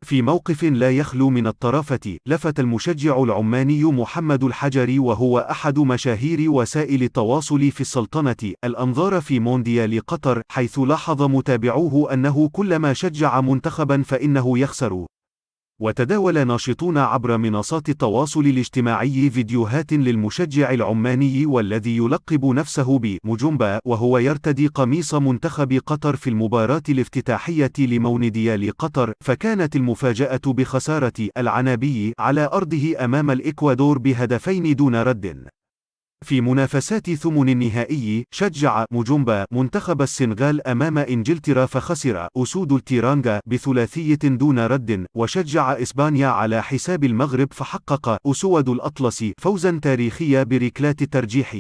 في موقف لا يخلو من الطرافة، لفت المشجع العماني محمد الحجري وهو أحد مشاهير وسائل التواصل في السلطنة الأنظار في مونديال قطر، حيث لاحظ متابعوه أنه كلما شجع منتخبا فإنه يخسر. وتداول ناشطون عبر منصات التواصل الاجتماعي فيديوهات للمشجع العماني والذي يلقب نفسه بمجمبا، وهو يرتدي قميص منتخب قطر في المباراة الافتتاحية لمونديال قطر، فكانت المفاجأة بخسارة العنابي على أرضه أمام الإكوادور بهدفين دون رد. في منافسات ثمن النهائي، شجع مجمبا منتخب السنغال أمام إنجلترا فخسر أسود التيرانجا بثلاثية دون رد، وشجع إسبانيا على حساب المغرب فحقق أسود الأطلس فوزا تاريخيا بركلات الترجيح.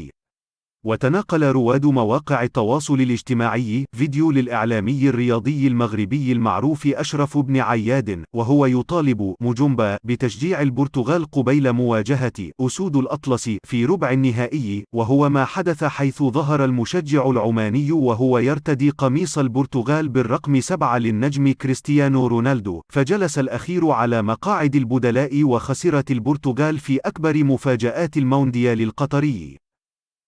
وتناقل رواد مواقع التواصل الاجتماعي فيديو للإعلامي الرياضي المغربي المعروف أشرف بن عياد، وهو يطالب مجمبا بتشجيع البرتغال قبيل مواجهة أسود الأطلس في ربع النهائي، وهو ما حدث حيث ظهر المشجع العماني وهو يرتدي قميص البرتغال بالرقم 7 للنجم كريستيانو رونالدو، فجلس الأخير على مقاعد البدلاء وخسرت البرتغال في أكبر مفاجآت المونديال القطري.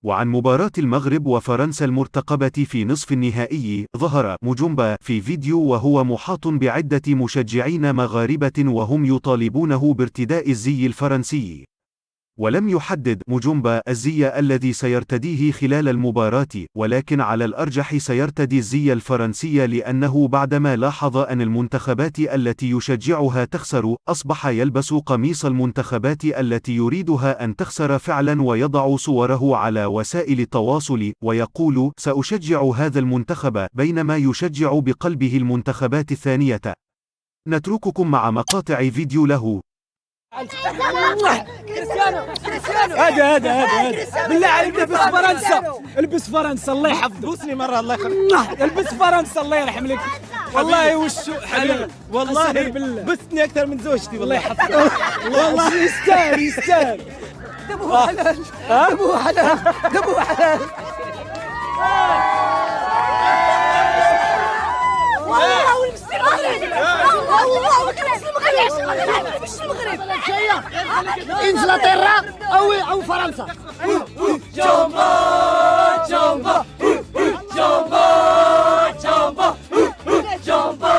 وعن مباراة المغرب وفرنسا المرتقبة في نصف النهائي، ظهر مجمبا في فيديو وهو محاط بعدة مشجعين مغاربة وهم يطالبونه بارتداء الزي الفرنسي. ولم يحدد مجمبا الزي الذي سيرتديه خلال المباراة، ولكن على الأرجح سيرتدي الزي الفرنسي لأنه بعدما لاحظ أن المنتخبات التي يشجعها تخسر، أصبح يلبس قميص المنتخبات التي يريدها أن تخسر فعلا ويضع صوره على وسائل التواصل، ويقول سأشجع هذا المنتخب بينما يشجع بقلبه المنتخبات الثانية. نترككم مع مقاطع فيديو له. هذا بالله عليك البس فرنسا، البس فرنسا الله يحفظك. بوسني مره الله يخليك. البس فرنسا الله يرحم لك. والله وشو حلال والله بسني اكثر من زوجتي والله يحفظك. والله يستاهل. دمه حلال دمه حلال. انجلترا او فرنسا. جامبا جامبا جامبا جامبا جامبا.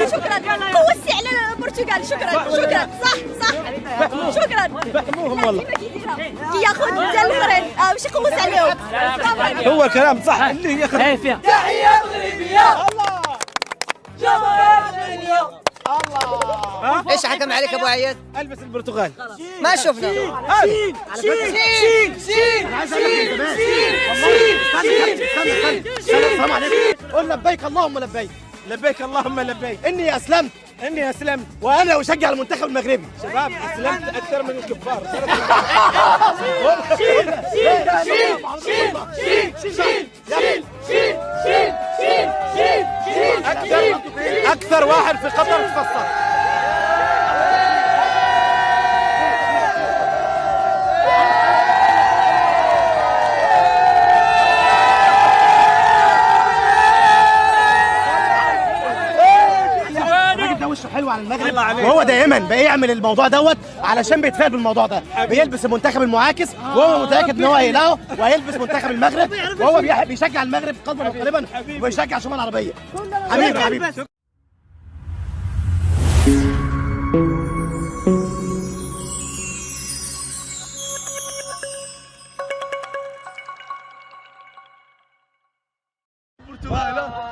شكرا قوسي على البرتغال. شكرا صح شكرا. فهموهم والله ياخذ حتى الاخرين ماشي قوس عليهم. هو كلام صح اللي ياخذ فيها. تحية مغربية. الله جمال مغربية. الله. ايش حكم عليك ابو عياد؟ البس البرتغال. ما شفنا. السلام عليكم. قل لبيك اللهم لبيك. لبيك اللهم لبيك. اني اسلمت وانا اشجع المنتخب المغربي. شباب اسلمت اكثر من الكفار. اكثر واحد في قطر تفصل. وشه حلو على المغرب، وهو دائما بيعمل الموضوع دوت علشان بيتفائل بالموضوع ده. بيلبس المنتخب المعاكس وهو متاكد ان هو هيلاقه، وهيلبس منتخب المغرب وهو بيشجع المغرب قلبا وقالبا وبيشجع شمال العربيه. حبيبي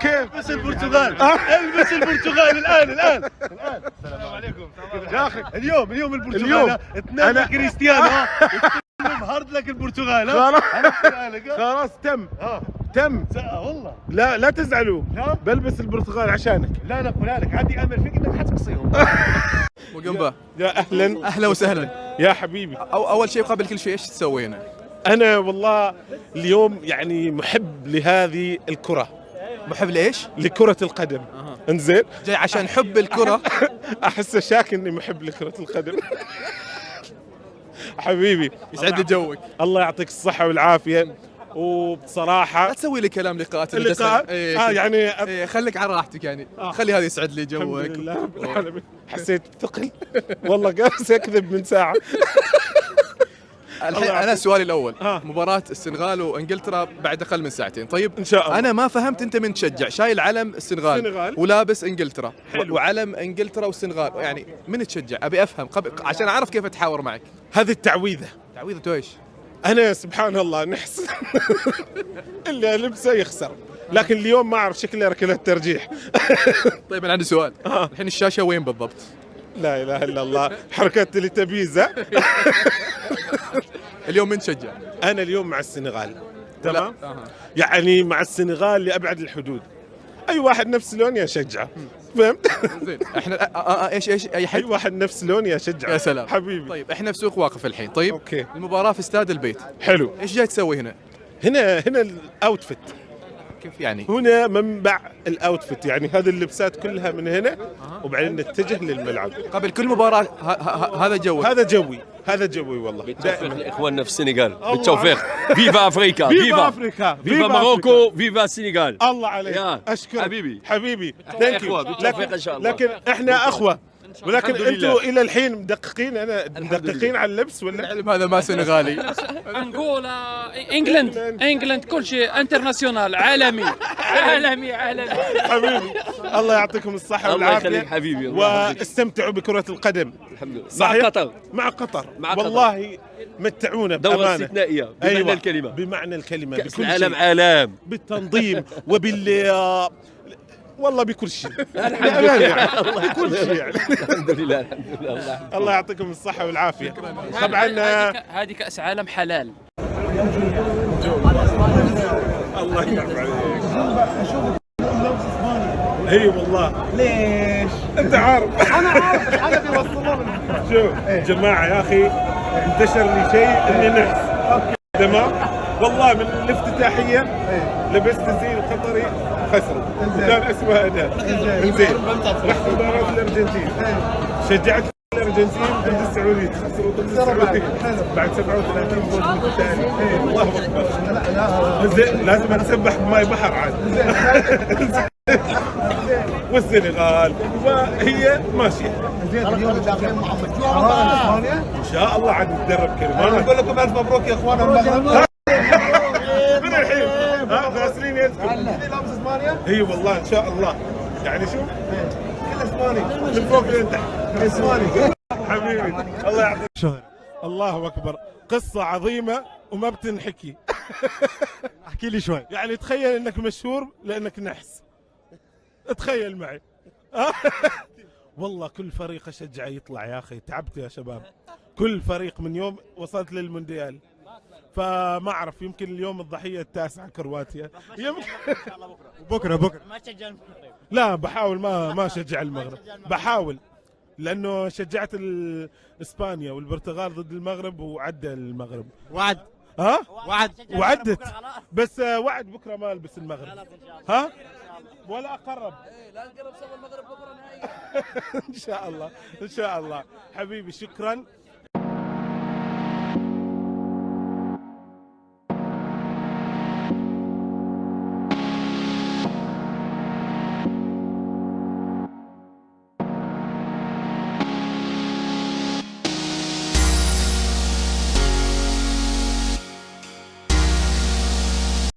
كيف؟ البس البرتغال. البس البرتغال الان. السلام عليكم يا اخي. اليوم البرتغال تنادى كريستيانو هارد لك البرتغال. خلاص تم والله لا تزعلوا. بلبس البرتغال عشانك. لا اقولها لك عندي امل فيك انك حتقصيهم. مجمبا يا اهلا وسهلا يا حبيبي. اول شيء قبل كل شيء ايش تسوي هنا؟ انا والله اليوم يعني محب لهذه الكرة. محب لإيش؟ لكرة القدم. انزين جاي عشان حب الكرة. احس شاك اني محب لكرة القدم. حبيبي يسعد لي جوك. الله يعطيك الصحة والعافية. وبصراحه لا تسوي لي كلام لقاءات اللقاء يعني خليك على راحتك يعني. خلي هذا يسعد لي الحمد جوك. لله رب العالمين. حسيت بثقل والله قاعد اكذب من ساعه. الحين انا سؤالي الاول، مباراة السنغال وانجلترا بعد اقل من ساعتين، طيب ان شاء الله. انا ما فهمت انت من تشجع، شايل علم السنغال ولابس انجلترا وعلم انجلترا والسنغال، يعني من تشجع؟ ابي افهم عشان اعرف كيف اتحاور معك. هذه التعويذه ايش؟ انا سبحان الله نحس اللي لبسه يخسر، لكن اليوم ما اعرف شكله ركلة ترجيح. طيب انا عندي سؤال، الحين الشاشة وين بالضبط؟ لا اله الا الله، حركة التبيزة. اليوم من تشجع؟ انا اليوم مع السنغال، تمام؟ يعني مع السنغال لابعد الحدود، اي واحد نفس لوني اشجعه، فهمت؟ زين احنا ايش اي حد؟ اي واحد نفس لوني اشجعه. يا سلام حبيبي. طيب احنا في سوق واقف الحين، طيب اوكي. المباراة في استاد البيت، حلو. ايش جاي تسوي هنا؟ هنا الاوتفيت، كيف يعني؟ هنا منبع الاوتفيت، يعني هذه اللبسات كلها من هنا وبعدين نتجه للملعب. قبل كل مباراة هذا جوي؟ هذا جوي والله. بالتوفيق لاخواننا في السنغال، بالتوفيق. فيفا افريكا، فيفا افريكا، فيفا ماروكو، فيفا السنغال. الله عليك، اشكرك حبيبي. ثانك يو. بالتوفيق ان شاء الله. لكن احنا اخوه، ولكن انتم الى الحين مدققين، انا مدققين على اللبس ولا؟ العلم هذا ما سنغالي. انغولا، انجلند كل شيء انترناسيونال، عالمي. حبيبي الله يعطيكم الصحة الله والعافية. يخليك حبيبي. واستمتعوا بكرة القدم. الحمد لله. صحيح؟ مع قطر والله متعونا دورة بأمانة. استثنائية بمعنى أيوة. الكلمة. بمعنى الكلمة. كأس العالم عالم. بالتنظيم والله بكل شيء. الحمد لله. بكل شيء يعني. الحمد لله. الله يعطيكم الصحة والعافية. طبعا هذه كأس عالم حلال. الله يعافيك عليك. اي والله. ليش؟ انت عارف. انا عارف ايش حاجه بيوصلوا شوف جماعه يا اخي، انتشر لي شيء اني نحس. تمام؟ والله من الافتتاحيه لبست زي القطري خسروا وكان اسمها اداء. زين رحت مباراه الارجنتين، شجعت الارجنتين ضد السعوديه، خسروا ضد السعوديه بعد 37 فوز متتالي. الله اكبر. زين لازم اتسبح بماي بحر عاد. والسنغال وهي ماشيه. اليوم داخلين محمد اسبانيا ان شاء الله عاد نتدرب كلمات. نقول لكم الف مبروك يا اخوان المغرب. من الحين غاسلين يدكم. لابس اسبانيا؟ اي والله ان شاء الله. يعني شوف كل اسباني من فوق لين تحت اسباني. حبيبي الله يعطيك شهر. الله اكبر، قصه عظيمه وما بتنحكي. احكي لي شوي. يعني تخيل انك مشهور لانك نحس، تخيل معي. والله كل فريق اشجعه يطلع يا اخي، تعبت يا شباب. كل فريق من يوم وصلت للمونديال، فما اعرف يمكن اليوم الضحيه التاسعه كرواتيا يمكن. بكره ما تشجع المغرب؟ لا بحاول ما اشجع المغرب، بحاول لانه شجعت اسبانيا والبرتغال ضد المغرب وعدى المغرب. وعد وعدت، بس وعد بكره ما البس المغرب. ها ولا اقرب. لا نقرب سوا المغرب بكره نهائي. ان شاء الله ان شاء الله حبيبي، شكرا.